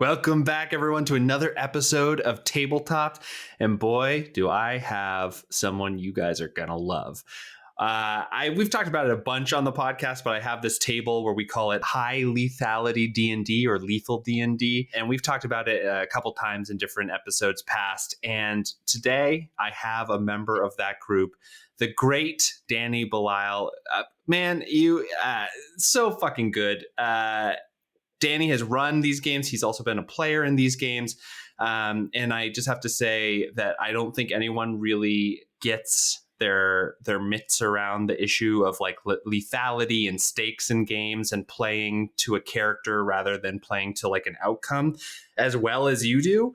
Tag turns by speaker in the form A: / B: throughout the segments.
A: Welcome back, everyone, to another episode of Tabletopped. And boy, do I have someone you guys are going to love. We've talked about it a bunch on the podcast, but I have this table where we call it high lethality D&D or lethal D&D. And we've talked about it a couple times in different episodes past. And today I have a member of that group, the great Danny Belel. Man, you so fucking good. Danny has run these games. He's also been a player in these games. And I just have to say that I don't think anyone really gets their mitts around the issue of like lethality and stakes in games and playing to a character rather than playing to like an outcome as well as you do.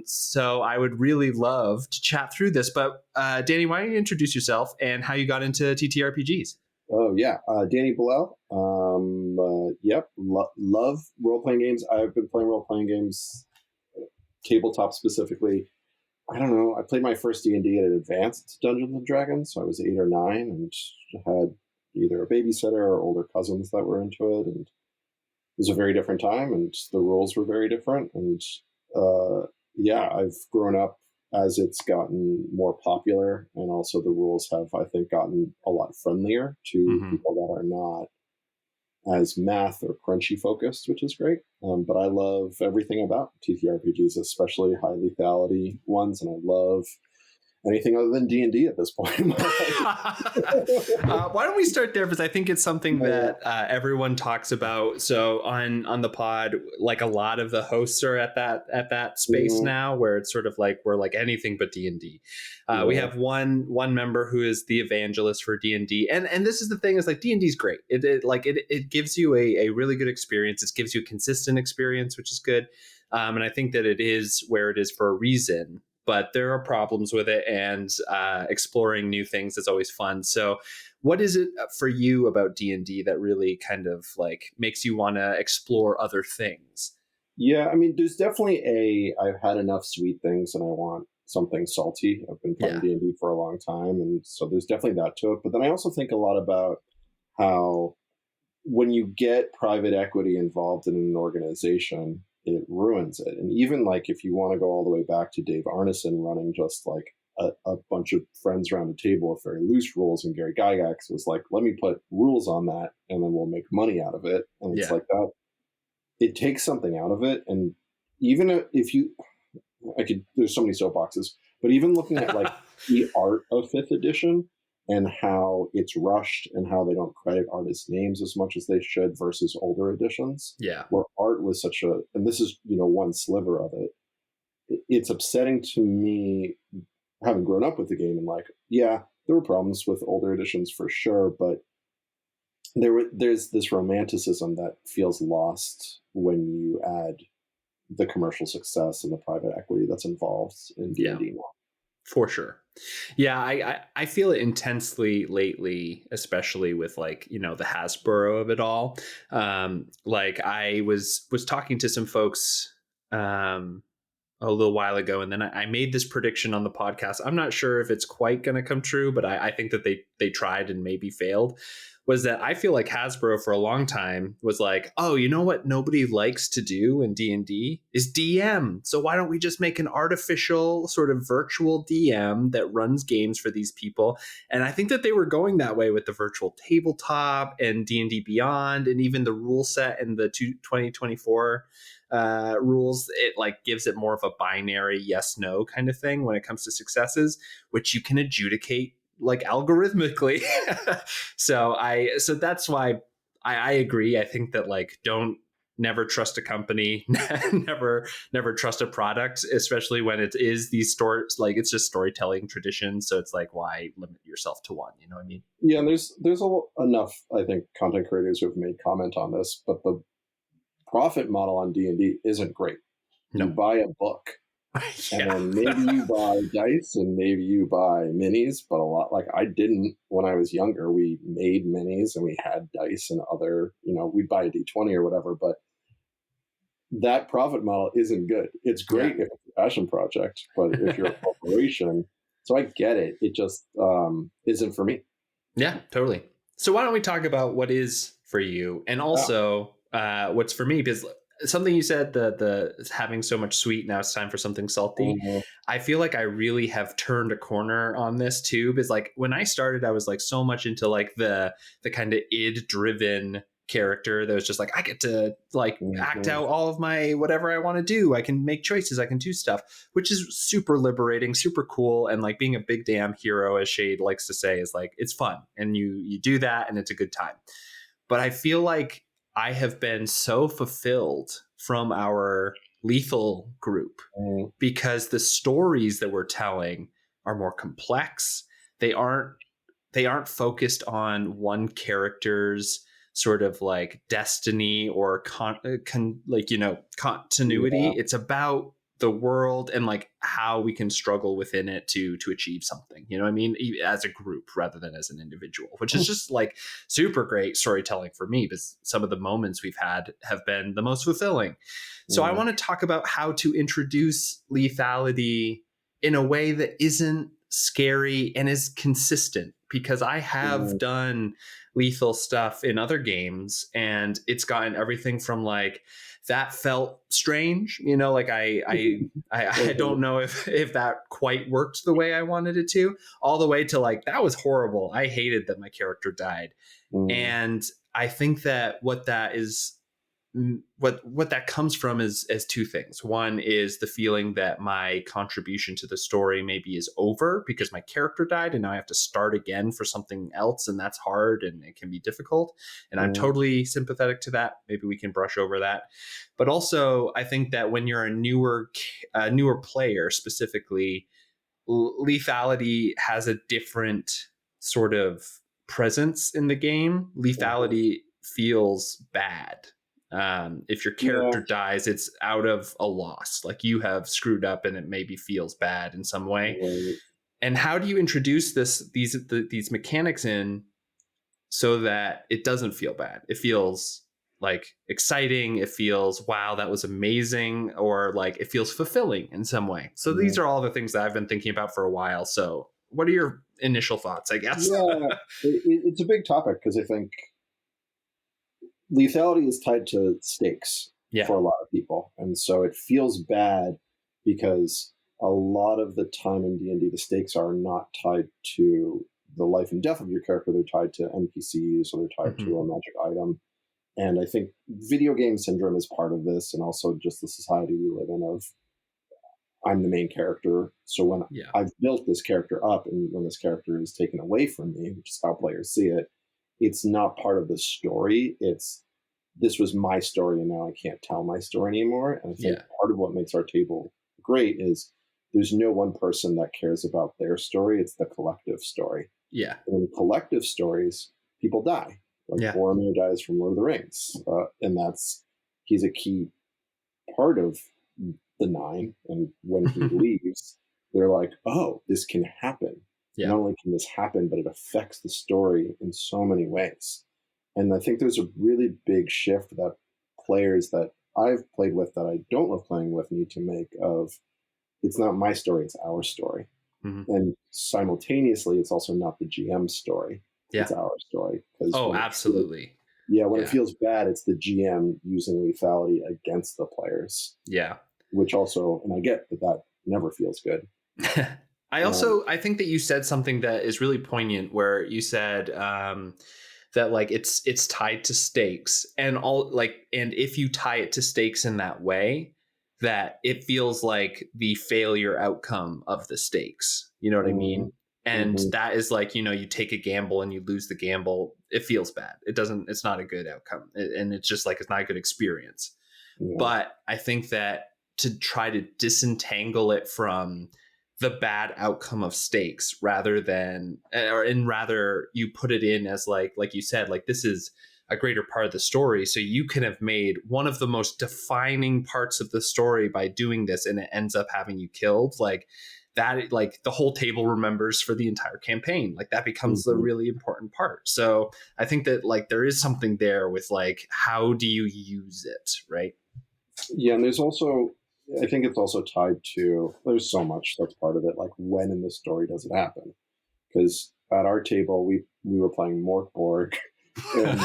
A: So I would really love to chat through this. But Danny, why don't you introduce yourself and how you got into TTRPGs?
B: Oh, yeah. Danny Belel. Love role-playing games. I've been playing role-playing games, tabletop specifically. I don't know. I played my first D&D at an advanced Dungeons & Dragons, so I was 8 or 9 and had either a babysitter or older cousins that were into it. And it was a very different time, and the rules were very different. And I've grown up as it's gotten more popular, and also the rules have, I think, gotten a lot friendlier to people that are not as math or crunchy focused, which is great. But I love everything about TTRPGs, especially high lethality ones, and I love anything other than D&D at this point in my life.
A: Why don't we start there? Because I think it's something that everyone talks about. So on the pod, like a lot of the hosts are at that space now, where it's sort of like we're like anything but D&D. We have one member who is the evangelist for D&D, and this is the thing is like D&D is great. It gives you a really good experience. It gives you a consistent experience, which is good. And I think that it is where it is for a reason. But there are problems with it, and exploring new things is always fun. So what is it for you about D&D that really kind of like makes you want to explore other things?
B: Yeah, I mean, there's definitely I've had enough sweet things and I want something salty. I've been playing D&D for a long time, and so there's definitely that to it. But then I also think a lot about how when you get private equity involved in an organization, it ruins it. And even like if you want to go all the way back to Dave Arneson running just like a bunch of friends around a table with very loose rules, and Gary Gygax was like, let me put rules on that and then we'll make money out of it. And it's like that. It takes something out of it. And even if there's so many soapboxes, but even looking at like the art of 5th edition and how it's rushed and how they don't credit artists' names as much as they should versus older editions.
A: Yeah.
B: Where art was and this is, one sliver of it. It's upsetting to me, having grown up with the game, and like, yeah, there were problems with older editions for sure, but there's this romanticism that feels lost when you add the commercial success and the private equity that's involved in D&D now.
A: For sure. Yeah, I feel it intensely lately, especially with like, the Hasbro of it all. Like I was talking to some folks a little while ago, and then I made this prediction on the podcast. I'm not sure if it's quite going to come true, but I think that they tried and maybe failed. Was that I feel like Hasbro for a long time was like, oh, you know what nobody likes to do in D&D is DM. So why don't we just make an artificial sort of virtual DM that runs games for these people? And I think that they were going that way with the virtual tabletop and D&D Beyond, and even the rule set and the 2024 rules. It like gives it more of a binary yes no kind of thing when it comes to successes, which you can adjudicate like algorithmically. So that's why I agree. I think that like never trust a company, never trust a product, especially when it is these stores, like it's just storytelling tradition. So it's like, why limit yourself to one? You know what I mean?
B: Yeah. And there's enough, I think, content creators who have made comment on this, but the profit model on D&D isn't great. No. You buy a book. And then maybe you buy dice and maybe you buy minis, but a lot, like I didn't when I was younger. We made minis and we had dice and other, we'd buy a D20 or whatever, but that profit model isn't good. It's great if it's a passion project, but if you're a corporation, so I get it. It just isn't for me.
A: Yeah, totally. So why don't we talk about what is for you and also what's for me? Because something you said, the having so much sweet, now it's time for something salty.
B: Mhm.
A: I feel like I really have turned a corner on this too, because like when I started, I was like so much into like the kind of id driven character that was just like I get to like act
B: Mhm.
A: out all of my whatever I want to do. I can make choices, I can do stuff, which is super liberating, super cool. And like being a big damn hero, as Shade likes to say, is like it's fun and you do that and it's a good time. But I feel like I have been so fulfilled from our lethal group
B: Mhm.
A: because the stories that we're telling are more complex. They aren't they aren't focused on one character's sort of like destiny or like continuity.
B: Yeah.
A: It's about the world and like how we can struggle within it to achieve something, you know what I mean, as a group rather than as an individual, which is just like super great storytelling for me, because some of the moments we've had have been the most fulfilling. So I
B: Mhm.
A: want to talk about how to introduce lethality in a way that isn't scary and is consistent, because I have
B: Mhm.
A: done lethal stuff in other games and it's gotten everything from like that felt strange, like I don't
B: Mhm.
A: know if that quite worked the way I wanted it to, all the way to like that was horrible, I hated that my character died.
B: Mhm.
A: And I think that what that comes from is two things. One is the feeling that my contribution to the story maybe is over because my character died and now I have to start again for something else, and that's hard and it can be difficult, and I'm
B: Mhm.
A: totally sympathetic to that. Maybe we can brush over that. But also I think that when you're a newer player specifically, lethality has a different sort of presence in the game.
B: Mhm.
A: Lethality feels bad. If your
B: Yeah.
A: character dies, it's out of a loss. Like you have screwed up, and it maybe feels bad in some way.
B: Right.
A: And how do you introduce these mechanics in so that it doesn't feel bad? It feels like exciting. It feels, wow, that was amazing, or like it feels fulfilling in some way. So these
B: Mhm.
A: are all the things that I've been thinking about for a while. So what are your initial thoughts, I guess?
B: Yeah. It's a big topic because I think lethality is tied to stakes
A: Yeah.
B: for a lot of people, and so it feels bad because a lot of the time in D&D the stakes are not tied to the life and death of your character. They're tied to NPCs, or they're tied
A: Hmm.
B: to a magic item. And I think video game syndrome is part of this, and also just the society we live in of I'm the main character. So when
A: Yeah.
B: I've built this character up and when this character is taken away from me, which is how players see it, it's not part of the story. It's this was my story and now I can't tell my story anymore. And I think
A: Yeah.
B: part of what makes our table great is there's no one person that cares about their story. It's the collective story.
A: Yeah.
B: And in collective stories, people die. Like
A: Yeah.
B: Boromir dies from Lord of the Rings. And he's a key part of the nine. And when he leaves, they're like, oh, this can happen.
A: Yeah.
B: Not only can this happen, but it affects the story in so many ways. And I think there's a really big shift that players that I've played with that I don't love playing with need to make of it's not my story, it's our story.
A: Hmm.
B: And simultaneously, it's also not the GM's story, it's
A: Yeah.
B: our story. Because
A: Oh, absolutely.
B: when it
A: Yeah.
B: feels bad, it's the GM using lethality against the players,
A: Yeah.
B: which also, and I get that that never feels good. Um,
A: I think that you said something that is really poignant, where you said that like it's tied to stakes, and all like, and if you tie it to stakes in that way, that it feels like the failure outcome of the stakes, you know what I
B: mm,
A: mean? And
B: mhm,
A: that is like, you take a gamble and you lose the gamble, it feels bad, it's not a good outcome, and it's just like it's not a good experience.
B: yeah,
A: But I think that to try to disentangle it from the bad outcome of stakes, rather you put it in as like you said, like this is a greater part of the story, so you can have made one of the most defining parts of the story by doing this, and it ends up having you killed, like that, like the whole table remembers for the entire campaign, like that becomes the
B: mhm.
A: really important part. So I think that like there is something there with like how do you use it, right?
B: Yeah. And there's also, I think it's also tied to, there's so much that's part of it. Like when in the story does it happen? Because at our table, we were playing Morkborg, and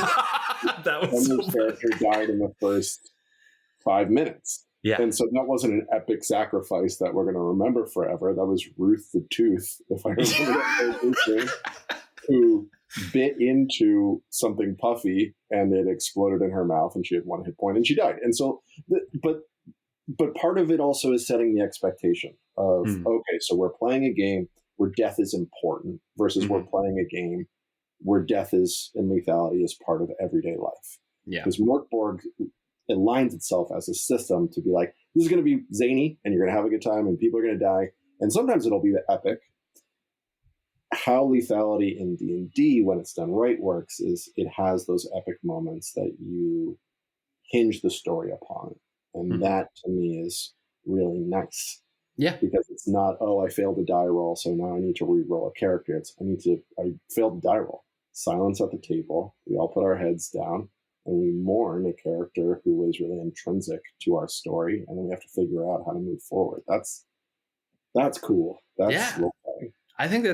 A: That was so
B: Henry's
A: funny.
B: character died in the first 5 minutes.
A: Yeah.
B: And so that wasn't an epic sacrifice that we're going to remember forever. That was Ruth the Tooth, if I remember that, who bit into something puffy and it exploded in her mouth and she had 1 hit point and she died. And so, but part of it also is setting the expectation of, okay, so we're playing a game where death is important versus we're playing a game where death is and lethality is part of everyday life.
A: Yeah.
B: Because Morkborg aligns itself as a system to be like, this is going to be zany and you're going to have a good time and people are going to die. And sometimes it'll be epic. How lethality in D&D, when it's done right, works is it has those epic moments that you hinge the story upon. And that, to me, is really nice.
A: Yeah.
B: Because it's not, oh, I failed a die roll, so now I need to re-roll a character. It's, I failed a die roll. Silence at the table. We all put our heads down and we mourn a character who was really intrinsic to our story. And then we have to figure out how to move forward. That's cool. That's role-playing.
A: I think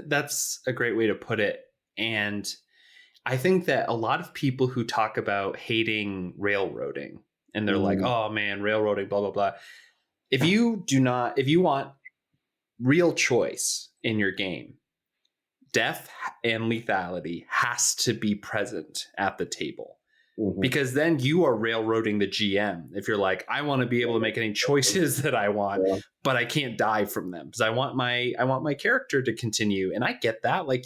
A: that's a great way to put it. And I think that a lot of people who talk about hating railroading and they're like, oh man, railroading, blah, blah, blah. If you want real choice in your game, death and lethality has to be present at the table. Because then you are railroading the GM. If you're like, I want to be able to make any choices that I want, but I can't die from them because I want my character to continue. And I get that. Like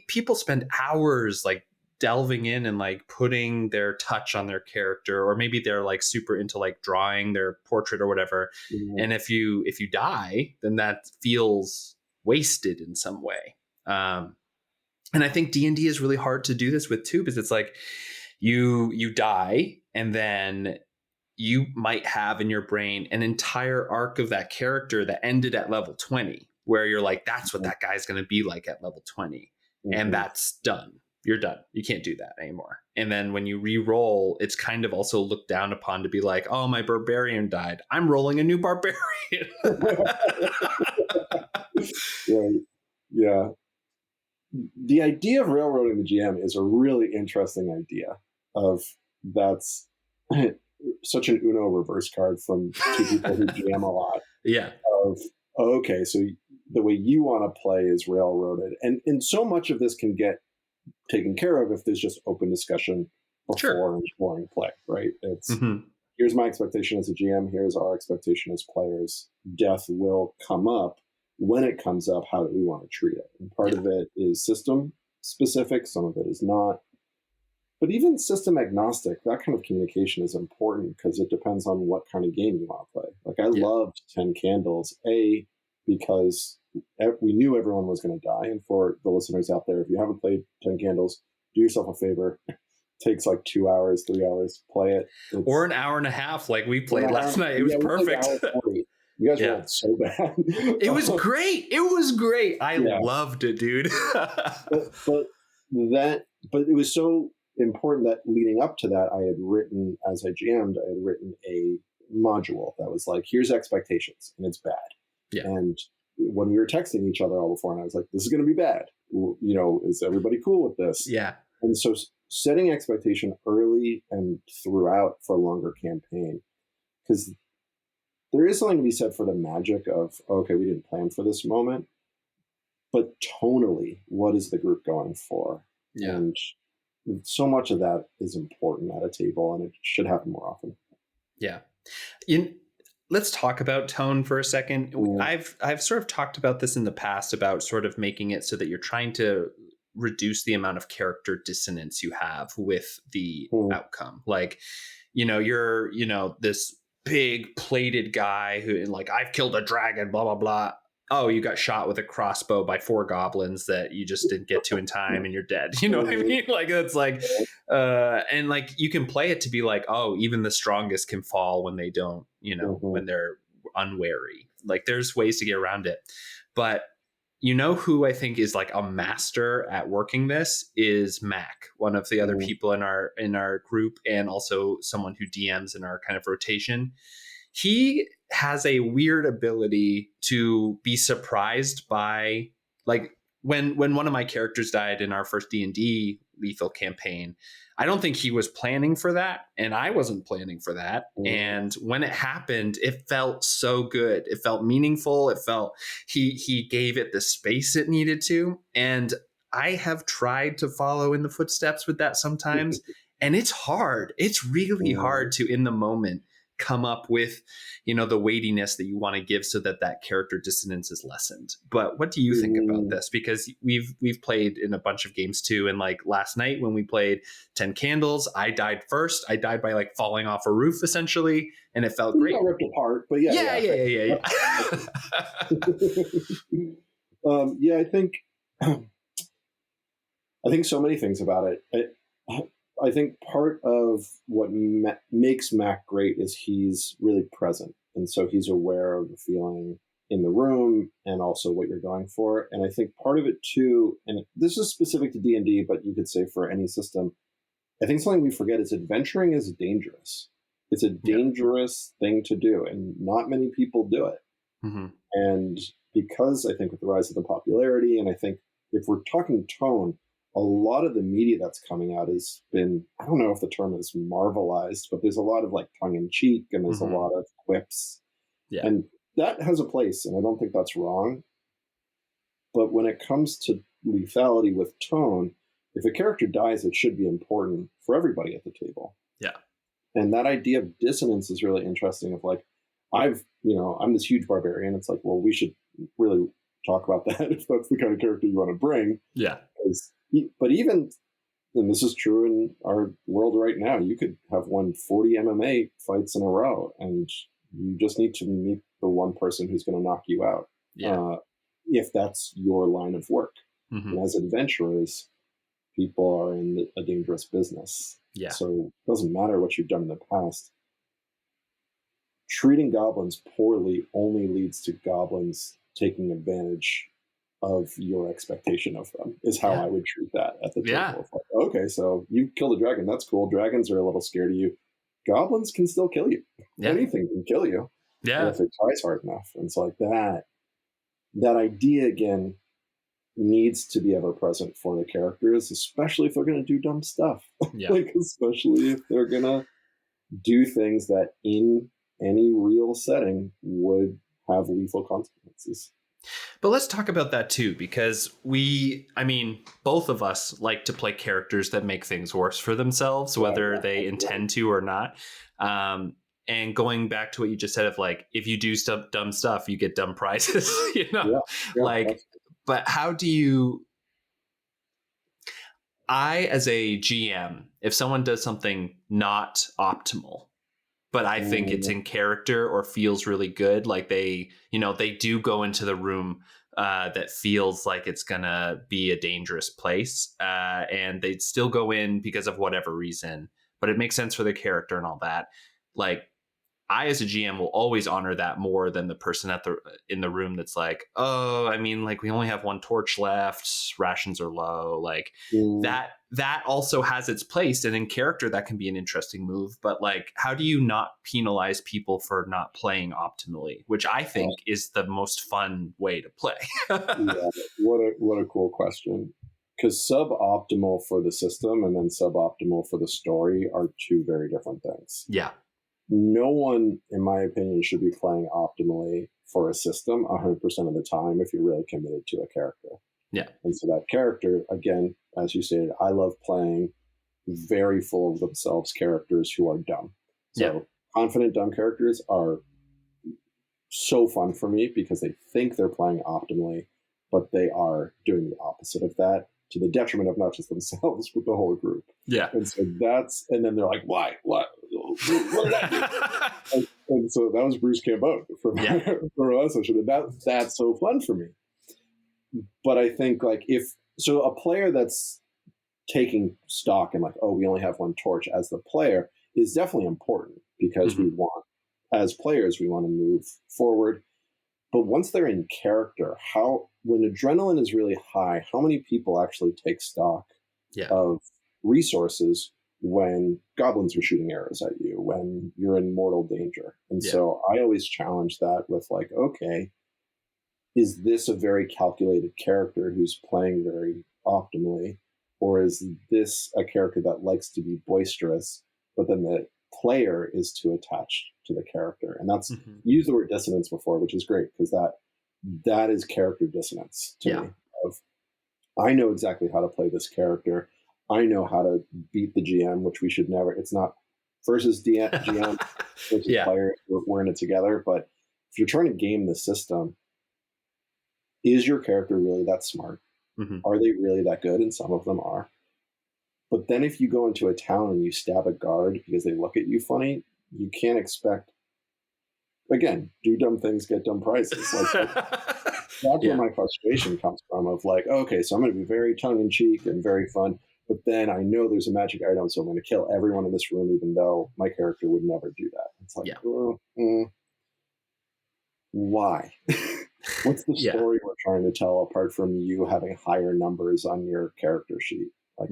A: people spend hours like delving in and like putting their touch on their character, or maybe they're like super into like drawing their portrait or whatever. And if you die, then that feels wasted in some way. And I think D&D is really hard to do this with too, because it's like you die and then you might have in your brain an entire arc of that character that ended at level 20, where you're like, that's what that guy's going to be like at level 20. And that's done. You're done. You can't do that anymore. And then when you re-roll, it's kind of also looked down upon to be like, oh, my barbarian died. I'm rolling a new barbarian.
B: Right. Yeah. The idea of railroading the GM is a really interesting idea. That's such an Uno reverse card from two people who GM a lot.
A: Yeah.
B: Okay, so the way you want to play is railroaded, and so much of this can get taken care of if there's just open discussion before and exploring play. Right? It's here's my expectation as a GM. Here's our expectation as players. Death will come up. When it comes up, how do we want to treat it? And part of it is system specific. Some of it is not. But even system agnostic, that kind of communication is important because it depends on what kind of game you want to play. Like I loved 10 Candles, because we knew everyone was going to die. And for the listeners out there, if you haven't played 10 Candles, do yourself a favor. It takes like 2 hours, 3 hours, play it.
A: Or an hour and a half like we played last night. It was perfect.
B: You guys rolled so bad.
A: It was great. It was great. I loved it, dude.
B: but it was so important that leading up to that, I had written a module that was like, here's expectations, and it's bad. Yeah. And when we were texting each other all before, and I was like, this is going to be bad. Is everybody cool with this?
A: Yeah.
B: And so setting expectation early and throughout for a longer campaign, because there is something to be said for the magic of, okay, we didn't plan for this moment, but tonally, what is the group going for?
A: Yeah.
B: And so much of that is important at a table, and it should happen more often.
A: Yeah. Let's talk about tone for a second. I've sort of talked about this in the past about sort of making it so that you're trying to reduce the amount of character dissonance you have with the outcome. Like, you're, this big plated guy who like, I've killed a dragon, blah, blah, blah. Oh, you got shot with a crossbow by 4 goblins that you just didn't get to in time and you're dead. You know what I mean? Like, it's like, and like, you can play it to be like, oh, even the strongest can fall when they don't, when they're unwary. Like, there's ways to get around it. But who I think is like a master at working this is Mac, one of the other people in our group, and also someone who DMs in our kind of rotation. He has a weird ability to be surprised by, like, when one of my characters died in our first D&D lethal campaign, I don't think he was planning for that, and I wasn't planning for that. And when it happened, it felt so good. It felt meaningful. It felt he gave it the space it needed to. And I have tried to follow in the footsteps with that sometimes, and it's hard. It's really hard to, in the moment, come up with, the weightiness that you want to give so that that character dissonance is lessened. But what do you think about this? Because we've played in a bunch of games too, and like last night when we played 10 Candles, I died first. I died by like falling off a roof essentially, and it felt great.
B: Got ripped apart, but yeah. I think so many things about it. I think part of what makes Mac great is he's really present. And so he's aware of the feeling in the room and also what you're going for. And I think part of it too, and this is specific to D&D, but you could say for any system, I think something we forget is adventuring is dangerous. It's a dangerous thing to do, and not many people do it. Mm-hmm. And because I think with the rise of the popularity, and I think if we're talking tone, a lot of the media that's coming out has been, I don't know if the term is marvelized, but there's a lot of like tongue in cheek, and there's a lot of quips. Yeah. And that has a place, and I don't think that's wrong. But when it comes to lethality with tone, if a character dies, it should be important for everybody at the table. Yeah. And that idea of dissonance is really interesting. Of like, I'm this huge barbarian. It's like, well, we should really talk about that if that's the kind of character you want to bring. Yeah. But even, and this is true in our world right now, you could have won 40 MMA fights in a row, and you just need to meet the one person who's going to knock you out. Yeah. If that's your line of work. Mm-hmm. And as adventurers, people are in a dangerous business. Yeah. So it doesn't matter what you've done in the past. Treating goblins poorly only leads to goblins taking advantage of your expectation of them, is how I would treat that at the table. Yeah. Like, okay, so you killed a dragon. That's cool. Dragons are a little scared of you. Goblins can still kill you. Yeah. Anything can kill you. Yeah. If it tries hard enough. And it's like that idea, again, needs to be ever present for the characters, especially if they're going to do dumb stuff. Yeah. Especially if they're going to do things that in any real setting would have lethal consequences.
A: But let's talk about that too, because both of us like to play characters that make things worse for themselves, whether they intend to or not. And going back to what you just said of like, if you do dumb stuff, you get dumb prizes, but how do you, as a GM, if someone does something not optimal, but I think it's in character or feels really good, like they do go into the room that feels like it's going to be a dangerous place, and they'd still go in because of whatever reason, but it makes sense for the character and all that. Like, I, as a GM, will always honor that more than the person in the room that's like, we only have one torch left, rations are low. Like that also has its place, and in character that can be an interesting move. But like, how do you not penalize people for not playing optimally, which I think is the most fun way to play?
B: What a cool question. Because suboptimal for the system and then suboptimal for the story are two very different things. Yeah. No one, in my opinion, should be playing optimally for a system 100% of the time if you're really committed to a character. Yeah. And so that character, again, as you stated, I love playing very full of themselves characters who are dumb. So confident dumb characters are so fun for me because they think they're playing optimally, but they are doing the opposite of that, to the detriment of not just themselves, but the whole group. Yeah. And so and then they're like, why? What did I do? and so that was Bruce Campbell from our session. And that's so fun for me. But I think like a player that's taking stock and like, oh, we only have one torch as the player is definitely important because as players, we want to move forward. But once they're in character, when adrenaline is really high, how many people actually take stock of resources when goblins are shooting arrows at you, when you're in mortal danger? And so I always challenge that with like, okay, is this a very calculated character who's playing very optimally, or is this a character that likes to be boisterous, but then the player is too attached to the character? And that's used the word dissonance before, which is great, because that is character dissonance to me. Of, I know exactly how to play this character. I know how to beat the GM, which we should never. It's not versus GM versus player. We're in it together. But if you're trying to game the system, is your character really that smart? Are they really that good? And some of them are. But then if you go into a town and you stab a guard because they look at you funny, you can't expect, again, do dumb things, get dumb prizes. Like, that's where my frustration comes from, of like, okay, so I'm going to be very tongue-in-cheek and very fun, but then I know there's a magic item, so I'm going to kill everyone in this room, even though my character would never do that. It's like, why? What's the story we're trying to tell, apart from you having higher numbers on your character sheet? Like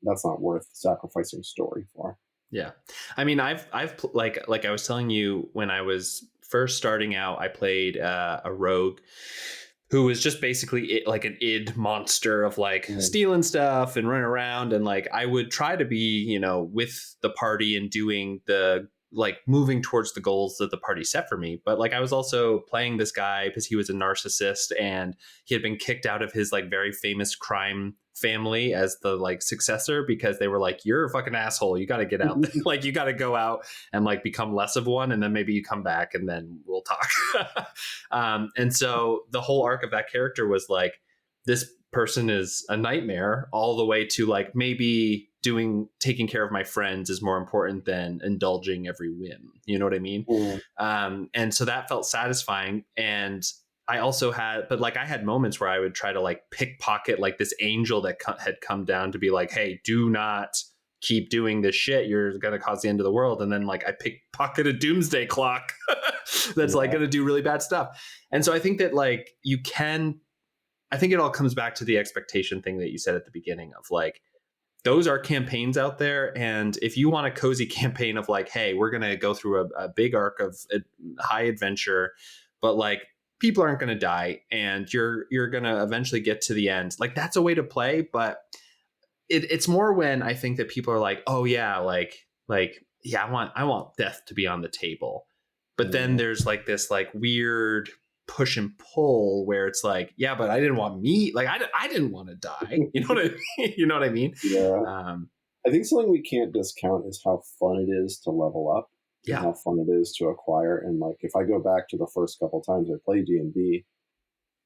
B: that's not worth sacrificing story for.
A: Yeah. I mean, I've like I was telling you, when I was first starting out, I played a rogue who was just basically like an id monster of like stealing stuff and running around. And like, I would try to be, you know, with the party and doing the, like, moving towards the goals that the party set for me. But like, I was also playing this guy because he was a narcissist and he had been kicked out of his like very famous crime family as the like successor, because they were like, you're a fucking asshole, you got to get out there. Like, you got to go out and like become less of one, and then maybe you come back and then we'll talk. And so the whole arc of that character was like, this person is a nightmare, all the way to like, maybe taking care of my friends is more important than indulging every whim, you know what I mean? And so that felt satisfying. And I also had moments where I would try to like pickpocket like this angel that had come down to be like, hey, do not keep doing this shit, you're going to cause the end of the world. And then like I pickpocket a doomsday clock that's like going to do really bad stuff. And so I think that like I think it all comes back to the expectation thing that you said at the beginning of like, those are campaigns out there. And if you want a cozy campaign of like, hey, we're going to go through a big arc of high adventure, but like, people aren't going to die and you're going to eventually get to the end. Like, that's a way to play. But it's more when I think that people are like, oh yeah, I want death to be on the table. But then there's like this like weird push and pull where it's like, yeah, but I didn't want meat. Like I didn't want to die. You know what I mean? You know what I mean?
B: Yeah. I think something we can't discount is how fun it is to level up. And how fun it is to acquire. And like, if I go back to the first couple times I played D&D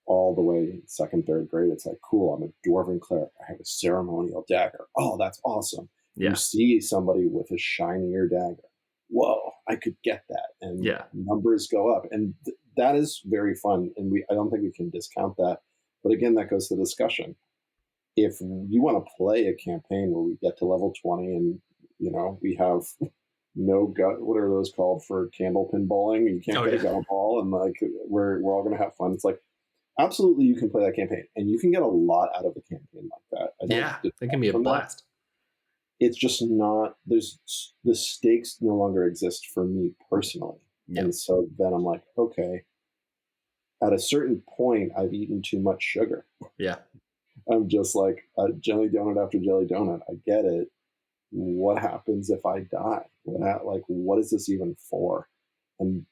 B: all the way second, third grade, it's like, cool, I'm a dwarven cleric, I have a ceremonial dagger. Oh, that's awesome. You see somebody with a shinier dagger. Whoa, I could get that. And numbers go up. And that is very fun. And I don't think we can discount that. But again, that goes to the discussion. If you want to play a campaign where we get to level 20 and, you know, we have no gut, what are those called for candle pin bowling? You can't get a ball, and like we're all going to have fun. It's like, absolutely, you can play that campaign, and you can get a lot out of a campaign like that.
A: It can be a blast.
B: It's just not. There's the stakes no longer exist for me personally, and so then I'm like, okay. At a certain point, I've eaten too much sugar.
A: Yeah,
B: I'm just like a jelly donut after jelly donut. I get it. What happens if I die? What is this even for? And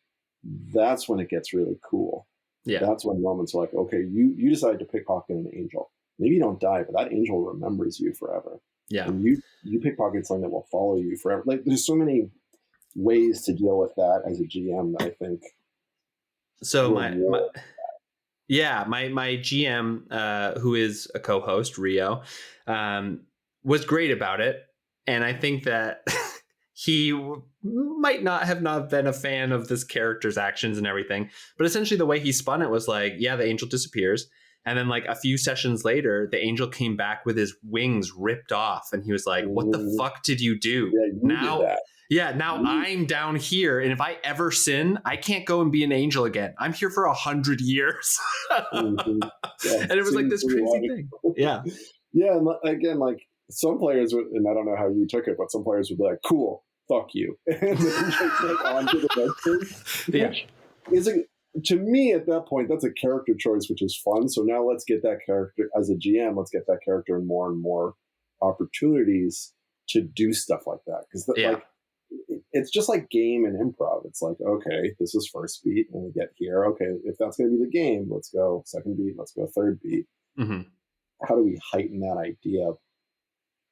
B: that's when it gets really cool. Yeah. That's when moments are like, okay, you decide to pickpocket an angel. Maybe you don't die, but that angel remembers you forever. Yeah. And you pickpocket something that will follow you forever. Like, there's so many ways to deal with that as a GM that I think.
A: So my GM, who is a co-host, Rio, was great about it. And I think that he might not have been a fan of this character's actions and everything. But essentially the way he spun it was like, yeah, the angel disappears. And then like a few sessions later, the angel came back with his wings ripped off. And he was like, what the fuck did you do? Now I'm down here. And if I ever sin, I can't go and be an angel again. I'm here for 100 years. And it was like this crazy thing. Yeah.
B: Yeah. And again, like, some players would, and I don't know how you took it, but some players would be like, cool, fuck you. And then just like on to the next thing. Which isn't, to me at that point, that's a character choice, which is fun. So now let's get that character as a GM. Let's get that character in more and more opportunities to do stuff like that, because like it's just like game and improv. It's like, okay, this is first beat, and we get here. Okay, if that's going to be the game, let's go second beat. Let's go third beat.
A: Mm-hmm.
B: How do we heighten that idea?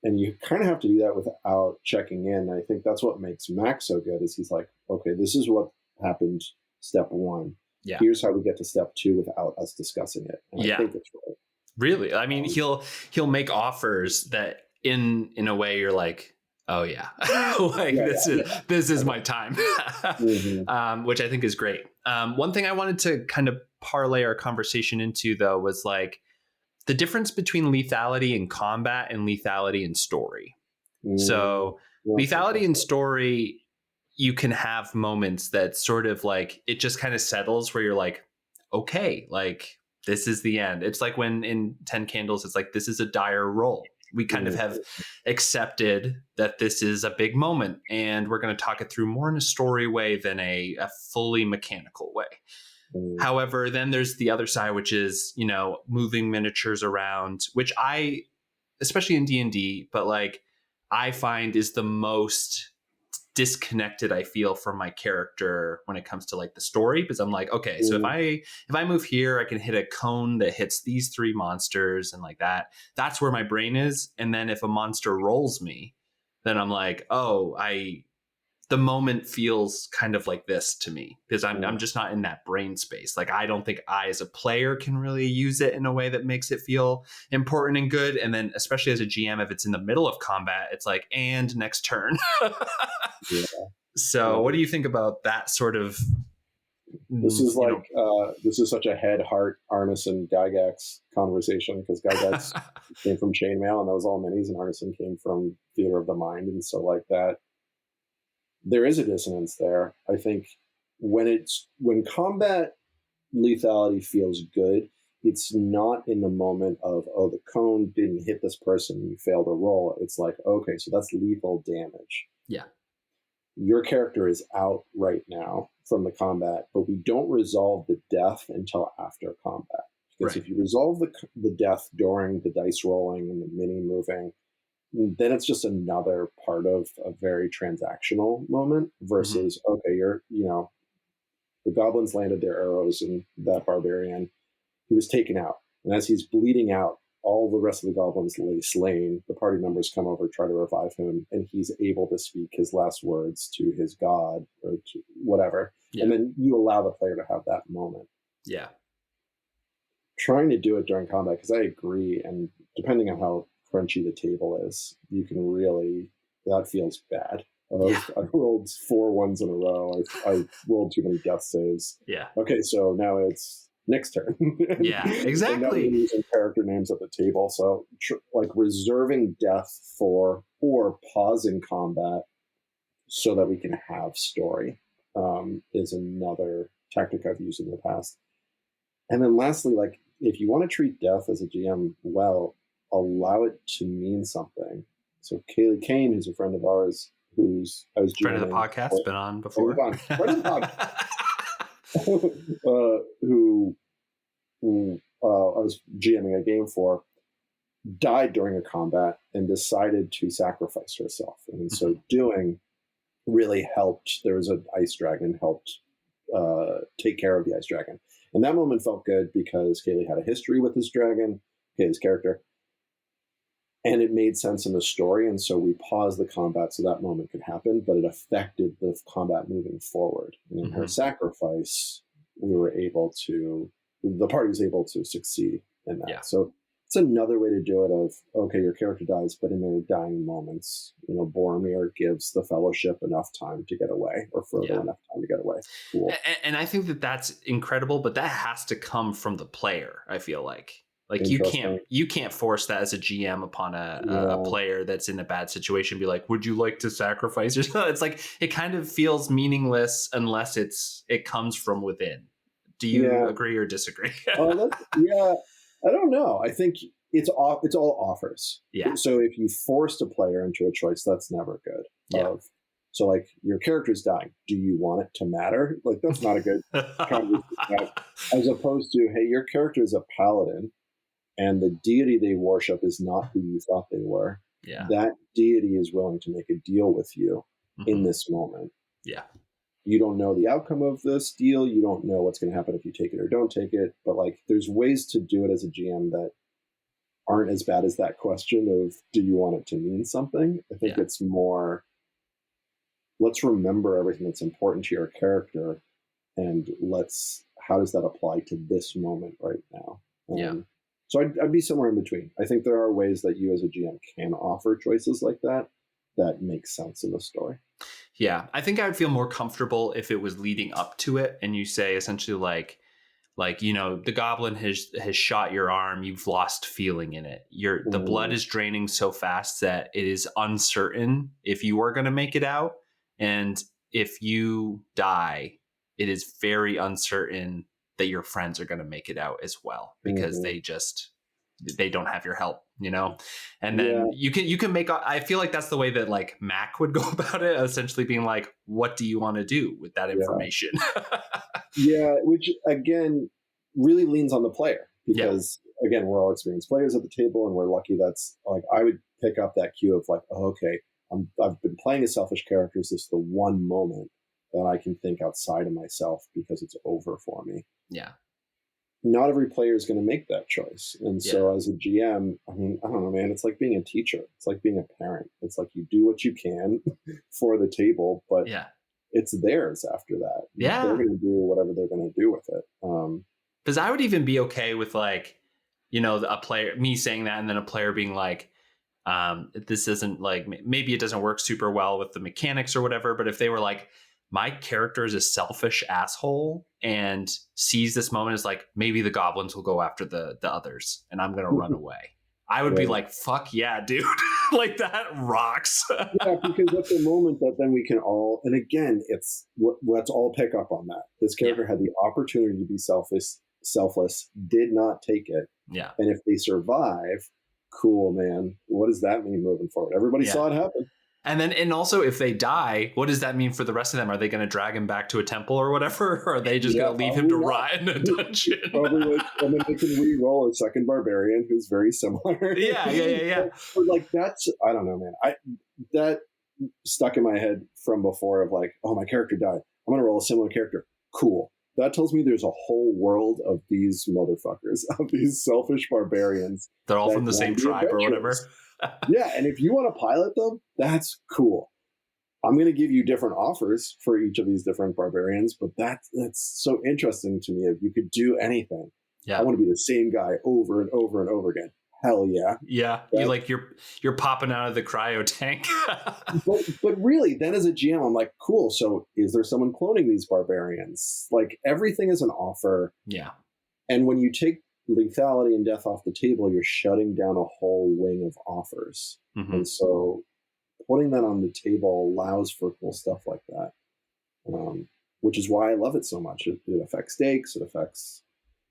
B: And you kind of have to do that without checking in. And I think that's what makes Max so good. Is he's like, okay, this is what happened step one.
A: Yeah.
B: Here's how we get to step two without us discussing it. And I think it's right.
A: Really, I mean, he'll make offers that in a way you're like, oh yeah, like this is my time, mm-hmm. Which I think is great. One thing I wanted to kind of parlay our conversation into, though, was like the difference between lethality in combat and lethality in story. So lethality in story, you can have moments that sort of like it just kind of settles where you're like, okay, like this is the end. It's like when in 10 Candles, it's like, this is a dire roll. We kind of have accepted that this is a big moment, and we're going to talk it through more in a story way than a fully mechanical way. However, then there's the other side, which is, you know, moving miniatures around, which I, especially in D&D, but like I find is the most disconnected I feel from my character when it comes to like the story, because I'm like, okay, so if I move here, I can hit a cone that hits these three monsters, and like that's where my brain is. And then if a monster rolls me, then I'm like, oh, the moment feels kind of like this to me, because I'm just not in that brain space. Like, I don't think I as a player can really use it in a way that makes it feel important and good. And then especially as a GM, if it's in the middle of combat, it's like, and next turn. So what do you think about that sort of?
B: This is like, this is such a head, heart, Arneson, Gygax conversation, because Gygax came from Chainmail, and that was all minis, and Arneson came from Theater of the Mind. And so like that, there is a dissonance there. I think when combat lethality feels good, it's not in the moment of, oh, the cone didn't hit this person, you failed a roll. It's like, okay, so that's lethal damage.
A: Yeah.
B: Your character is out right now from the combat, but we don't resolve the death until after combat. Because if you resolve the death during the dice rolling and the mini moving, then it's just another part of a very transactional moment versus, okay, the goblins landed their arrows, and that barbarian, he was taken out. And as he's bleeding out, all the rest of the goblins lay slain. The party members come over, try to revive him, and he's able to speak his last words to his god or to whatever. Yeah. And then you allow the player to have that moment.
A: Yeah.
B: Trying to do it during combat, because I agree, and depending on how crunchy the table is, you can really, that feels bad. I rolled 4 ones in a row. I rolled too many death saves.
A: Yeah.
B: Okay, so now it's next turn.
A: Yeah, exactly.
B: And using character names at the table. So like reserving death for, or pausing combat so that we can have story is another tactic I've used in the past. And then lastly, like if you want to treat death as a GM well, allow it to mean something. So Kaylee Kane, who's a friend of ours, I was
A: friend of the podcast, been on before.
B: Friend of the podcast. who I was GMing a game for, died during a combat and decided to sacrifice herself. And in so doing, really helped. There was an ice dragon, helped take care of the ice dragon. And that moment felt good because Kaylee had a history with this dragon, Kaylee's character. And it made sense in the story, and so we paused the combat so that moment could happen, but it affected the combat moving forward. And in her sacrifice, the party was able to succeed in that. Yeah. So it's another way to do it of, okay, your character dies, but in their dying moments, Boromir gives the Fellowship enough time to get away, or Frodo enough time to get away. Cool.
A: And I think that that's incredible, but that has to come from the player, I feel like. Like you can't force that as a GM upon a player that's in a bad situation. Be like, would you like to sacrifice yourself? It's like it kind of feels meaningless unless it comes from within. Do you agree or disagree?
B: I don't know. I think it's all offers.
A: Yeah.
B: So if you forced a player into a choice, that's never good.
A: Yeah.
B: So like your character's dying. Do you want it to matter? Like that's not a good conversation to have. As opposed to, hey, your character is a paladin and the deity they worship is not who you thought they were.
A: Yeah.
B: That deity is willing to make a deal with you in
A: Mm-hmm.
B: this moment.
A: Yeah.
B: You don't know the outcome of this deal. You don't know what's going to happen if you take it or don't take it. But like, there's ways to do it as a GM that aren't as bad as that question of, do you want it to mean something? I think it's more, let's remember everything that's important to your character and how does that apply to this moment right now? So I'd be somewhere in between. I think there are ways that you as a GM can offer choices like that make sense in the story.
A: Yeah, I think I would feel more comfortable if it was leading up to it and you say essentially like, the goblin has shot your arm, you've lost feeling in it. The blood is draining so fast that it is uncertain if you are going to make it out. And if you die, it is very uncertain that your friends are going to make it out as well, because they don't have your help, and then you can make, I feel like that's the way that like Mac would go about it, essentially being like, what do you want to do with that information?
B: Which again really leans on the player, because again, we're all experienced players at the table and we're lucky. That's like, I would pick up that cue of like, oh, okay, I've been playing a selfish character. Is this the one moment that I can think outside of myself because it's over for me?
A: Yeah.
B: Not every player is going to make that choice. And so as a GM, I mean, I don't know, man, it's like being a teacher. It's like being a parent. It's like you do what you can for the table, but it's theirs after that.
A: Yeah.
B: They're going to do whatever they're going to do with it.
A: Because I would even be okay with like, a player, me saying that, and then a player being like, this isn't like, maybe it doesn't work super well with the mechanics or whatever, but if they were like, my character is a selfish asshole and sees this moment as like, maybe the goblins will go after the others and I'm going to run away, I would be like, fuck yeah, dude. Like that rocks.
B: Because that's a moment that then we can all, and again, let's all pick up on that. This character had the opportunity to be selfless, did not take it.
A: Yeah.
B: And if they survive, cool, man. What does that mean moving forward? Everybody saw it happen.
A: And also, if they die, what does that mean for the rest of them? Are they going to drag him back to a temple or whatever? Or are they just going to leave him to rot in a dungeon?
B: Probably, and then they can re-roll a second barbarian who's very similar.
A: Yeah.
B: But like, that's, I don't know, man. That stuck in my head from before of like, oh, my character died. I'm going to roll a similar character. Cool. That tells me there's a whole world of these motherfuckers, of these selfish barbarians.
A: They're all from the same tribe or whatever.
B: And if you want to pilot them, that's cool. I'm going to give you different offers for each of these different barbarians, but that's so interesting to me. If you could do anything, I want to be the same guy over and over and over again. Hell yeah.
A: Yeah. You're popping out of the cryo tank.
B: but really, then as a GM, I'm like, cool. So is there someone cloning these barbarians? Like, everything is an offer.
A: Yeah.
B: And when you take lethality and death off the table, you're shutting down a whole wing of offers.
A: Mm-hmm.
B: And so putting that on the table allows for cool stuff like that, which is why I love it so much. It affects stakes. It affects...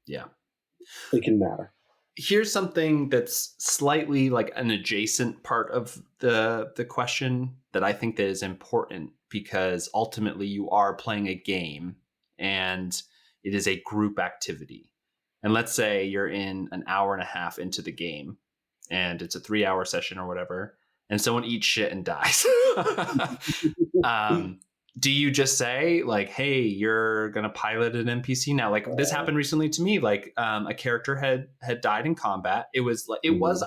B: It can matter.
A: Here's something that's slightly like an adjacent part of the question that I think that is important, because ultimately you are playing a game and it is a group activity. And let's say you're in an hour and a half into the game and it's a 3-hour session or whatever, and someone eats shit and dies. Do you just say like, hey, you're going to pilot an NPC now? Like this happened recently to me. Like a character had died in combat. It was,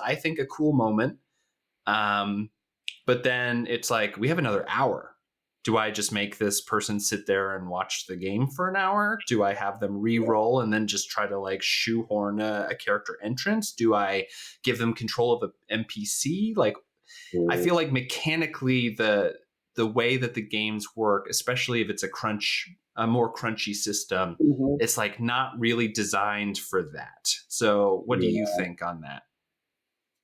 A: I think, a cool moment. But then it's like, we have another hour. Do I just make this person sit there and watch the game for an hour? Do I have them re-roll and then just try to like shoehorn a character entrance? Do I give them control of an NPC? Like, I feel like mechanically the way that the games work, especially if it's a more crunchy system, it's like not really designed for that. So what do you think on that?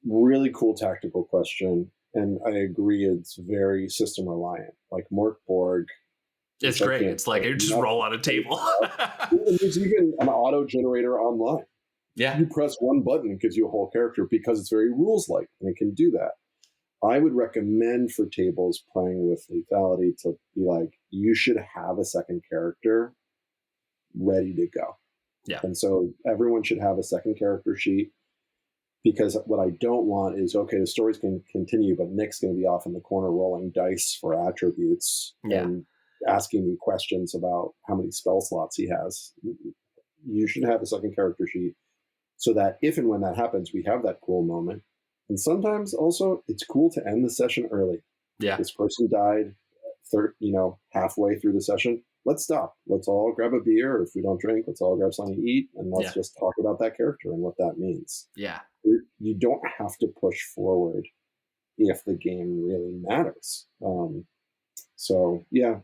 B: Really cool tactical question. And I agree, it's very system reliant. Like Mort Borg.
A: It's great. It's like you just roll on a table.
B: There's even an auto generator online.
A: Yeah.
B: You press one button, it gives you a whole character because it's very rules like, and it can do that. I would recommend for tables playing with lethality to be like, you should have a second character ready to go.
A: Yeah.
B: And so everyone should have a second character sheet, because what I don't want is, okay, the story's going to continue, but Nick's going to be off in the corner rolling dice for attributes and asking me questions about how many spell slots he has. You should have a second character sheet so that if and when that happens, we have that cool moment. And sometimes also it's cool to end the session early.
A: Yeah.
B: This person died halfway through the session. Let's stop. Let's all grab a beer. Or if we don't drink, let's all grab something to eat, and let's just talk about that character and what that means.
A: Yeah.
B: You don't have to push forward if the game really matters. So yeah,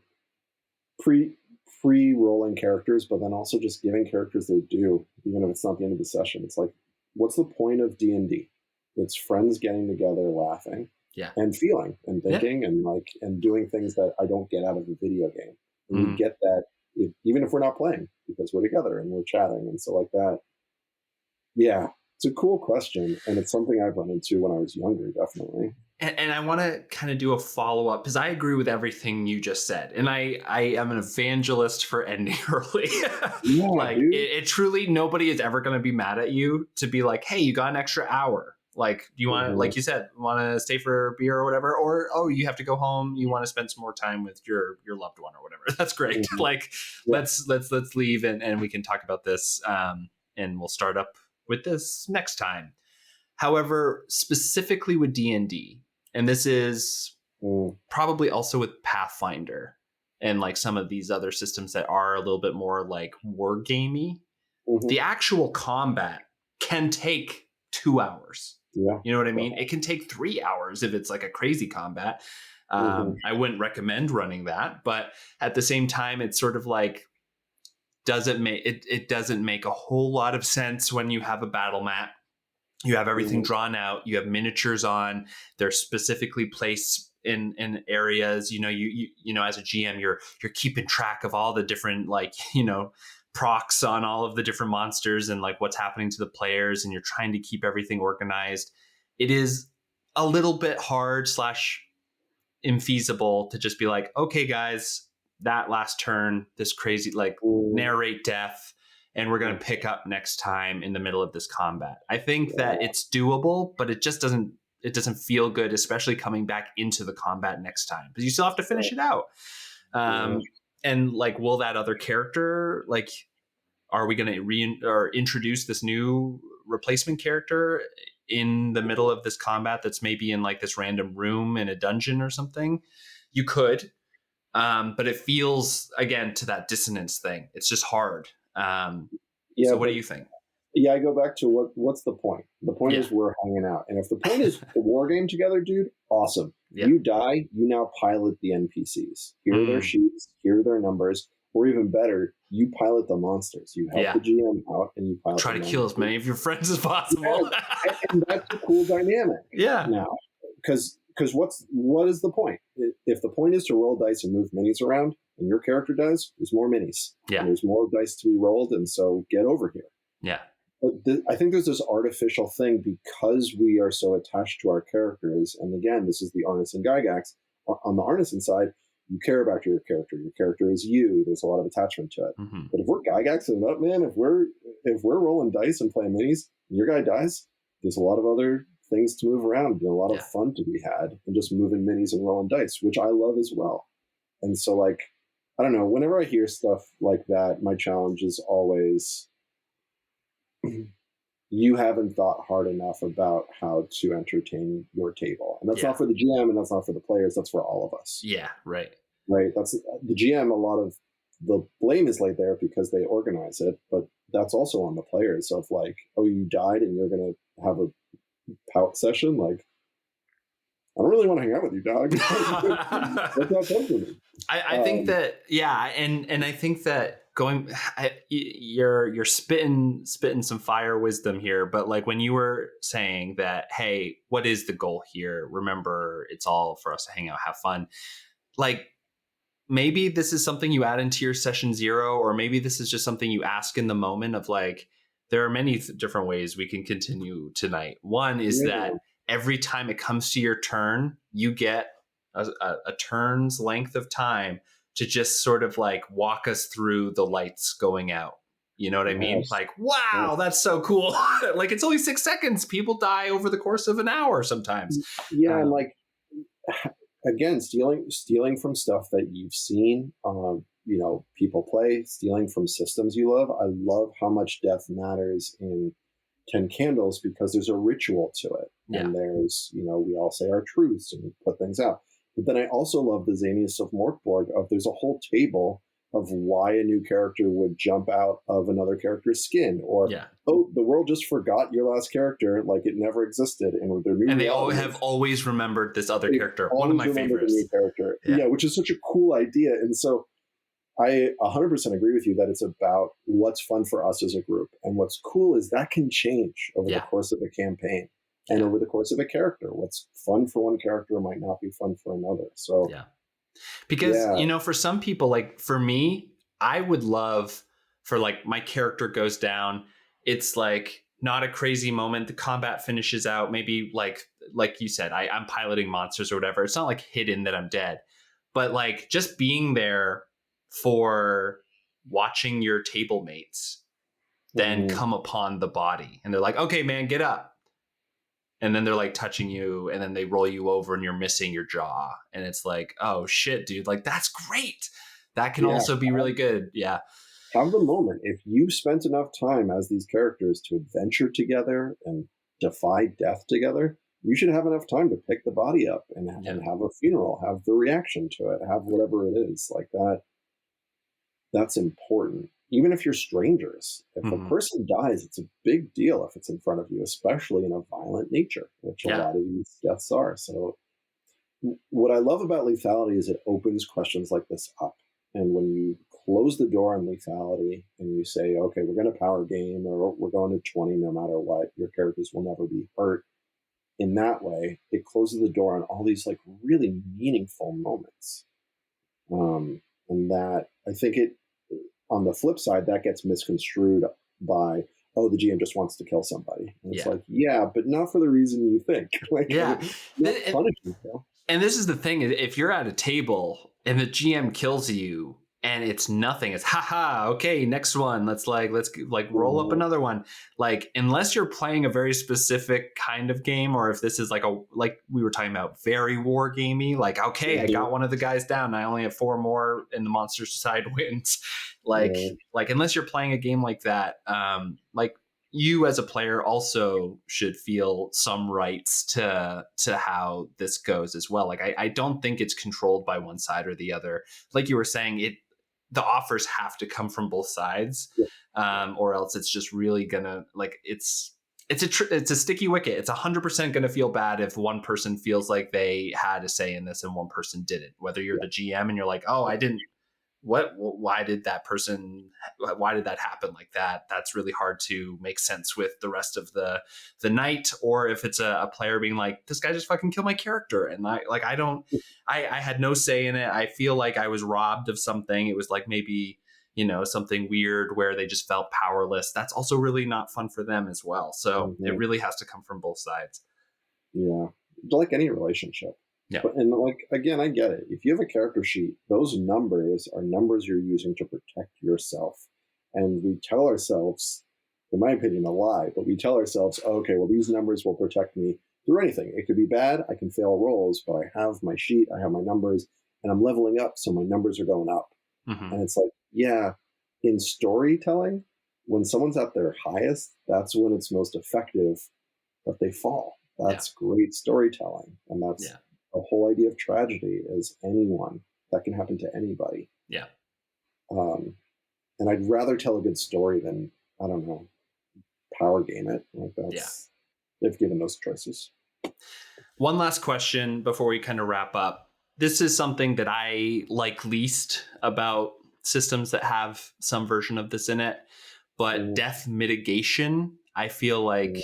B: pre-rolling characters, but then also just giving characters their due, even if it's not the end of the session. It's like, what's the point of D&D? It's friends getting together, laughing, and feeling and thinking and doing things that I don't get out of a video game. And you get that even if we're not playing, because we're together and we're chatting. And so like that, yeah, it's a cool question. And it's something I've run into when I was younger, definitely.
A: And I want to kind of do a follow-up, because I agree with everything you just said. And I am an evangelist for ending early. Like it truly, nobody is ever going to be mad at you to be like, hey, you got an extra hour. Like, do you want to, like you said, want to stay for a beer or whatever? Or, oh, you have to go home. You want to spend some more time with your loved one or whatever. That's great. Like, let's leave and we can talk about this. And we'll start up with this next time. However, specifically with D&D, and this is probably also with Pathfinder and like some of these other systems that are a little bit more like war gamey, the actual combat can take 2 hours. Yeah. You know what I mean? It can take 3 hours if it's like a crazy combat. I wouldn't recommend running that, but at the same time, it's sort of like, it doesn't make a whole lot of sense when you have a battle map. You have everything drawn out. You have miniatures on. They're specifically placed in areas. You know, as a GM, you're keeping track of all the different procs on all of the different monsters and like what's happening to the players, and you're trying to keep everything organized. It is a little bit hard / infeasible to just be like, okay, guys, that last turn, this crazy narrate death, and we're going to pick up next time in the middle of this combat. I think that it's doable, but it just doesn't feel good, especially coming back into the combat next time, because you still have to finish it out. And like, will that other character, like, are we going to introduce this new replacement character in the middle of this combat that's maybe in like this random room in a dungeon or something? You could, but it feels, again, to that dissonance thing. It's just hard. So what do you think?
B: Yeah, I go back to what's the point? The point is we're hanging out. And if the point is the war game together, dude, awesome. You die, you now pilot the NPCs. Here are their sheets, here are their numbers, or even better, you pilot the monsters. You help the GM out and you pilot.
A: Try to kill as many of your friends as possible.
B: And that's a cool dynamic.
A: Yeah.
B: Now, because what is the point? If the point is to roll dice and move minis around, and your character dies, there's more minis.
A: Yeah.
B: And there's more dice to be rolled, and so get over here.
A: Yeah.
B: But I think there's this artificial thing because we are so attached to our characters. And again, this is the Arneson Gygax. On the Arneson side, you care about your character. Your character is you. There's a lot of attachment to it. But if we're Gygaxing it up, man, if we're rolling dice and playing minis, and your guy dies, there's a lot of other things to move around and a lot of fun to be had, and just moving minis and rolling dice, which I love as well. And so, like, I don't know, whenever I hear stuff like that, my challenge is always, you haven't thought hard enough about how to entertain your table. And that's not for the GM, and that's not for the players, that's for all of us.
A: Yeah, right.
B: Right. That's the GM, a lot of the blame is laid there because they organize it, but that's also on the players of like, oh, you died and you're going to have a pout session? Like, I don't really want to hang out with you, dog. That's not fun for me.
A: I think that, and I think that you're spitting some fire wisdom here, but like when you were saying that, hey, what is the goal here? Remember, it's all for us to hang out, have fun. Like, maybe this is something you add into your session 0, or maybe this is just something you ask in the moment of like, there are many different ways we can continue tonight. One is that every time it comes to your turn, you get a turn's length of time to just sort of like walk us through the lights going out. You know what I mean?
B: Yes.
A: Like, wow,
B: Yes.
A: that's so cool. Like, it's only 6 seconds. People die over the course of an hour sometimes.
B: Yeah, and like again, stealing from stuff that you've seen, people play, stealing from systems you love. I love how much death matters in 10 Candles because there's a ritual to it.
A: Yeah.
B: And there's, we all say our truths and put things out. But then I also love the zaniness of Morkborg of there's a whole table of why a new character would jump out of another character's skin, or oh, the world just forgot your last character, like it never existed, and their new
A: and they all have always remembered this other character. One of my favorites.
B: The new character, which is such a cool idea. And so I 100% agree with you that it's about what's fun for us as a group, and what's cool is that can change over the course of a campaign and over the course of a character. What's fun for one character might not be fun for another. So
A: because, for some people, like for me, I would love for like my character goes down. It's like not a crazy moment. The combat finishes out. Maybe like you said, I'm piloting monsters or whatever. It's not like hidden that I'm dead, but like just being there for watching your table mates then come upon the body. And they're like, okay, man, get up. And then they're like touching you, and then they roll you over and you're missing your jaw. And it's like, oh shit, dude, like that's great. That can also be really good. Yeah.
B: Have the moment. If you spent enough time as these characters to adventure together and defy death together, you should have enough time to pick the body up and have a funeral, have the reaction to it, have whatever it is like that. That's important. Even if you're strangers, if a person dies, it's a big deal if it's in front of you, especially in a violent nature, which a lot of these deaths are. So what I love about lethality is it opens questions like this up. And when you close the door on lethality and you say, okay, we're going to power game, or we're going to 20 no matter what, your characters will never be hurt. In that way, it closes the door on all these like really meaningful moments. And that, I think on the flip side, that gets misconstrued by, oh, the GM just wants to kill somebody. And it's like, but not for the reason you think. Like,
A: and this is the thing, if you're at a table and the GM kills you and it's nothing, it's haha, okay, next one, let's roll up another one. Like, unless you're playing a very specific kind of game, or if this is like we were talking about, very war gamey, like, okay, I got one of the guys down, I only have 4 more and the monster's side wins. Like unless you're playing a game like that, like you as a player also should feel some rights to how this goes as well. Like I don't think it's controlled by one side or the other. Like you were saying, the offers have to come from both sides, or else it's just really gonna, like, it's a sticky wicket. It's 100% gonna feel bad if one person feels like they had a say in this and one person didn't. Whether you're the GM and you're like, oh, I didn't. Why did that happen like that? That's really hard to make sense with the rest of the night. Or if it's a player being like, this guy just fucking killed my character, and I had no say in it. I feel like I was robbed of something. It was like maybe, something weird where they just felt powerless. That's also really not fun for them as well. So it really has to come from both sides.
B: Yeah, like any relationship. Yeah. And like, again, I get it. If you have a character sheet, those numbers are numbers you're using to protect yourself. And we tell ourselves, in my opinion, a lie, but we tell ourselves, okay, well, these numbers will protect me through anything. It could be bad. I can fail rolls, but I have my sheet, I have my numbers, and I'm leveling up. So my numbers are going up. And it's like, in storytelling, when someone's at their highest, that's when it's most effective that they fall. That's great storytelling. And that's the whole idea of tragedy is anyone. That can happen to anybody.
A: Yeah.
B: And I'd rather tell a good story than, I don't know, power game it. Like that's, they've given those choices.
A: One last question before we kind of wrap up. This is something that I like least about systems that have some version of this in it, but death mitigation, I feel like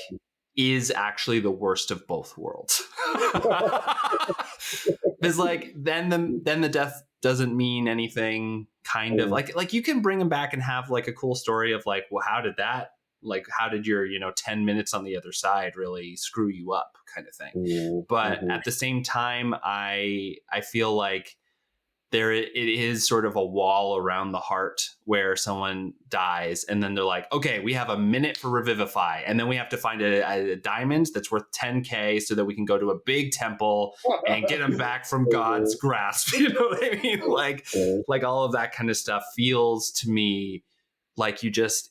A: is actually the worst of both worlds. Because like then the death doesn't mean anything, kind of like you can bring them back and have like a cool story of like, well, how did that like how did your 10 minutes on the other side really screw you up, kind of thing. But at the same time, I feel like it is sort of a wall around the heart where someone dies and then they're like, okay, we have a minute for revivify, and then we have to find a diamond that's worth 10K so that we can go to a big temple and get them back from God's grasp. You know what I mean? Like all of that kind of stuff feels to me like it just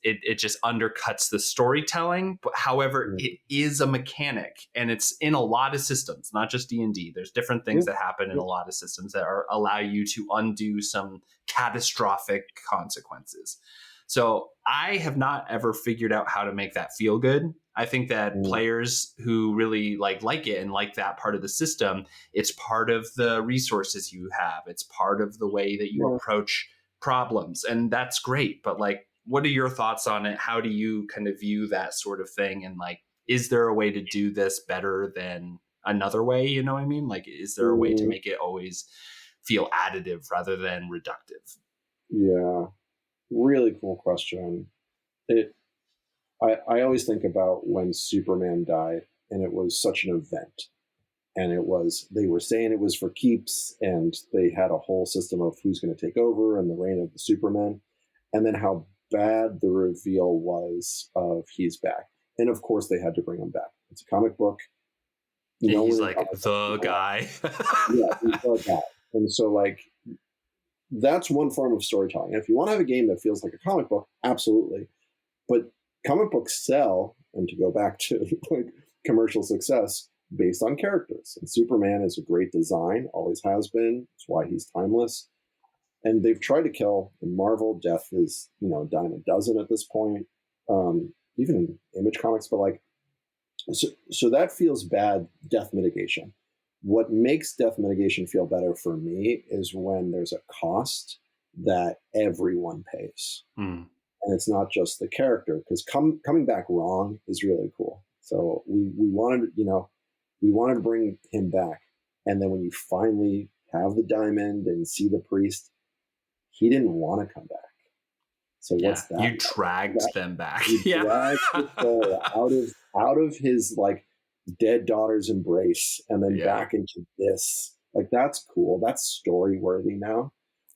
A: undercuts the storytelling. But however, it is a mechanic, and it's in a lot of systems, not just D&D. There's different things that happen in a lot of systems that allow you to undo some catastrophic consequences. So I have not ever figured out how to make that feel good. I think that players who really like it and like that part of the system, it's part of the resources you have. It's part of the way that you approach problems, and that's great. But like, what are your thoughts on it? How do you kind of view that sort of thing? And like, is there a way to do this better than another way? You know what I mean? Like, is there a way to make it always feel additive rather than reductive?
B: Yeah, really cool question. I always think about when Superman died, and it was such an event. And they were saying it was for keeps, and they had a whole system of who's going to take over and the reign of the Superman. And then how bad the reveal was of he's back. And of course they had to bring him back. It's a comic book.
A: He's like the guy.
B: Yeah, he's the guy. And so like, that's one form of storytelling. And if you want to have a game that feels like a comic book, absolutely. But comic books sell, and to go back to like commercial success, based on characters. And Superman is a great design, always has been. That's why he's timeless. And they've tried to kill in Marvel. Death is, a dime a dozen at this point, even in Image Comics. But like, so that feels bad, death mitigation. What makes death mitigation feel better for me is when there's a cost that everyone pays. And it's not just the character, because coming back wrong is really cool. So we wanted, we wanted to bring him back. And then when you finally have the diamond and see the priest, he didn't want to come back. So what's that?
A: You dragged them back.
B: You dragged the soul out of his like dead daughter's embrace and then back into this. Like, that's cool. That's story worthy now.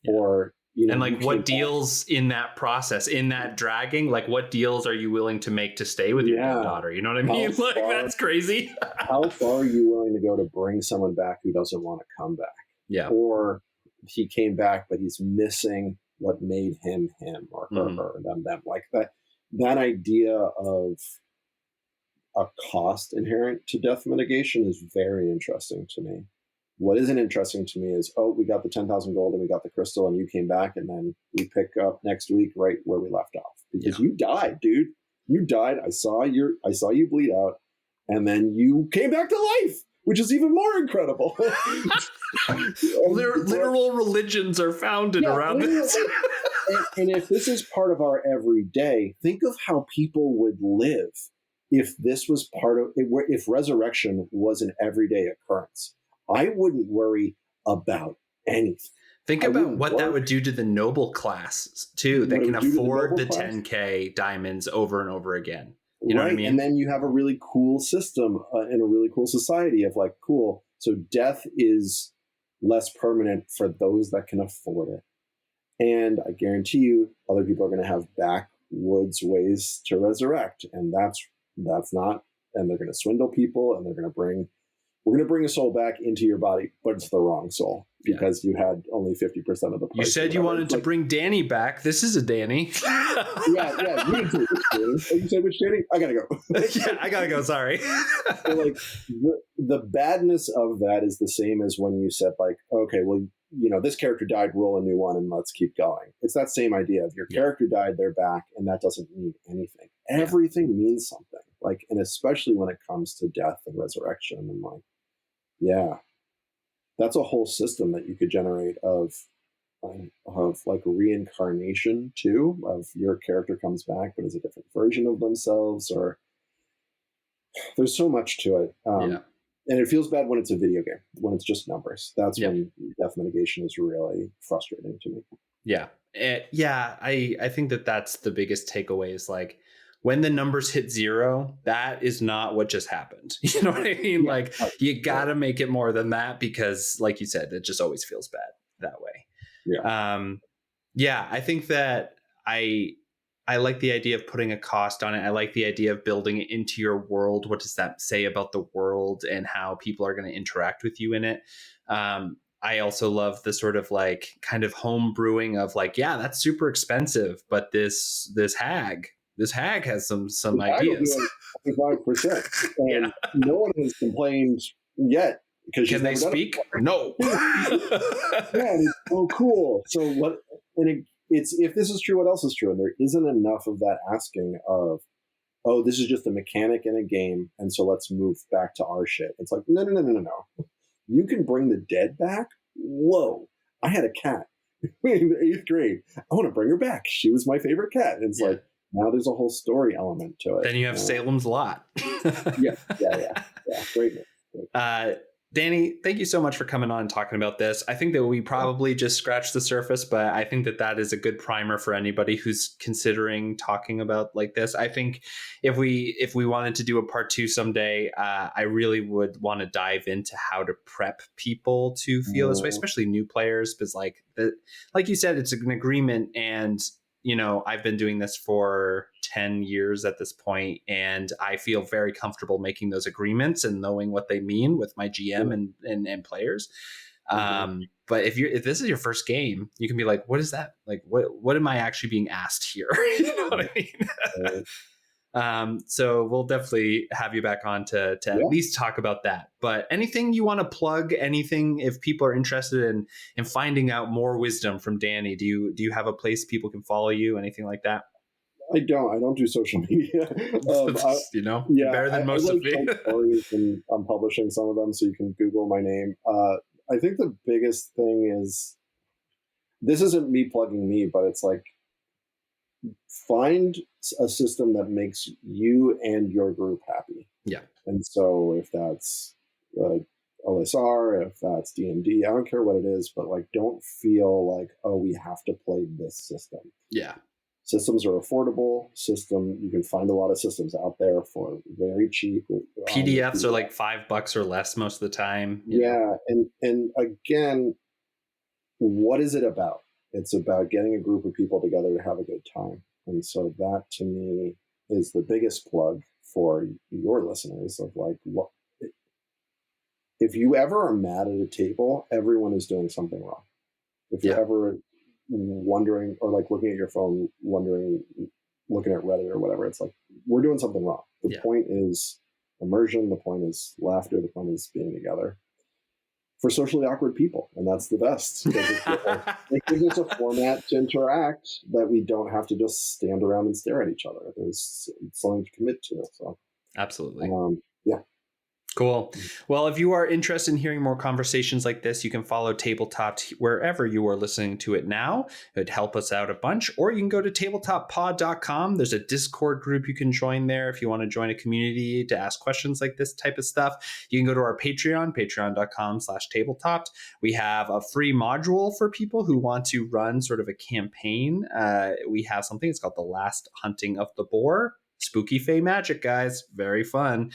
B: Or
A: and like, what deals in that process, in that dragging, like what deals are you willing to make to stay with your dead daughter? You know what I mean? Like, that's crazy.
B: How far are you willing to go to bring someone back who doesn't want to come back?
A: Yeah.
B: Or he came back, but he's missing what made him or her, them. Like that idea of a cost inherent to death mitigation is very interesting to me. What isn't interesting to me is, we got the 10,000 gold and we got the crystal and you came back, and then we pick up next week right where we left off, because you died, dude. You died. I saw you bleed out, and then you came back to life, which is even more incredible.
A: Literal religions are founded around this.
B: And if this is part of our everyday, think of how people would live if this was part of it, if resurrection was an everyday occurrence. I wouldn't worry about anything.
A: Think about what that would do to the noble class too, that can afford the 10K diamonds over and over again. You know what I mean?
B: And then you have a really cool system and a really cool society of like, cool. So death is less permanent for those that can afford it. And I guarantee you, other people are going to have backwoods ways to resurrect. And that's not, and they're going to swindle people, and we're going to bring a soul back into your body, but it's the wrong soul because you had only 50% of the price.
A: You said you wanted to bring Danny back. This is a Danny.
B: yeah. You didn't say which Danny. Oh, you said which Danny? I gotta go.
A: I gotta go. Sorry.
B: So like the badness of that is the same as when you said like, okay, well, this character died, roll a new one, and let's keep going. It's that same idea of your character died, they're back, and that doesn't mean anything. Everything means something. Like, and especially when it comes to death and resurrection, and like, that's a whole system that you could generate of like reincarnation too, of your character comes back but is a different version of themselves, or there's so much to it. And it feels bad when it's a video game, when it's just numbers. That's when death mitigation is really frustrating to me.
A: I think that's the biggest takeaway is like, when the numbers hit 0, that is not what just happened. You know what I mean?
B: Yeah,
A: Like, you got to make it more than that, because like you said, it just always feels bad that way.
B: yeah.
A: Yeah, I think that I I like the idea of putting a cost on it. I like the idea of building it into your world. What does that say about the world and how people are going to interact with you in it? I also love the sort of like kind of home brewing of like, yeah, that's super expensive, but this hag has some
B: I will
A: ideas.
B: do it 25%.
A: Yeah.
B: And no one has complained yet because she's
A: Can they
B: never done it
A: speak?
B: before.
A: No.
B: Yeah, and it's, oh, cool. So what? And it's if this is true, what else is true? And there isn't enough of that asking of, oh, this is just a mechanic in a game, and so let's move back to our shit. It's like, no, no, no, no, no, no. You can bring the dead back? Whoa. I had a cat in the 8th grade. I want to bring her back. She was my favorite cat. And it's like, now there's a whole story element to it.
A: Then you have Salem's Lot.
B: Yeah. Great.
A: Danny, thank you so much for coming on and talking about this. I think that we probably just scratched the surface, but I think that that is a good primer for anybody who's considering talking about like this. I think if we wanted to do a part 2 someday, I really would want to dive into how to prep people to feel this way, especially new players, because like you said, it's an agreement, and I've been doing this for 10 years at this point, and I feel very comfortable making those agreements and knowing what they mean with my GM and players. But if this is your first game, you can be like, what is that? Like, what am I actually being asked here? You know what I mean? So we'll definitely have you back on to at least talk about that. But anything you want to plug, anything, if people are interested in finding out more wisdom from Danny, do you have a place people can follow you, anything like that?
B: I don't do social media.
A: Better than most of me.
B: Stories, and I'm publishing some of them, so you can Google my name. I think the biggest thing is, this isn't me plugging me, but it's like, find a system that makes you and your group happy.
A: Yeah.
B: And so if that's OSR, if that's D&D, I don't care what it is, but like, don't feel like, oh, we have to play this system.
A: Yeah.
B: Systems are affordable. You can find a lot of systems out there for very cheap.
A: PDFs are like $5 or less most of the time.
B: Yeah. And again, what is it about? It's about getting a group of people together to have a good time. And so that, to me, is the biggest plug for your listeners of like, what if you ever are mad at a table, everyone is doing something wrong. If you're ever wondering, or like looking at your phone, wondering, looking at Reddit or whatever, it's like, we're doing something wrong. The point is immersion. The point is laughter. The point is being together for socially awkward people. And that's the best. It gives us a format to interact that we don't have to just stand around and stare at each other. There's something to commit to. So
A: absolutely. Cool. Well, if you are interested in hearing more conversations like this, you can follow Tabletopped wherever you are listening to it now. It would help us out a bunch. Or you can go to tabletopppod.com. There's a Discord group you can join there if you want to join a community to ask questions like this type of stuff. You can go to our Patreon, patreon.com/tabletoppped. We have a free module for people who want to run sort of a campaign. We have something, it's called The Last Hunting of the Boar. Spooky Fey magic, guys. Very fun.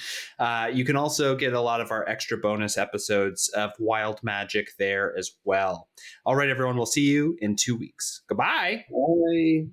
A: You can also get a lot of our extra bonus episodes of Wild Magic there as well. All right, everyone. We'll see you in 2 weeks. Goodbye.
B: Bye.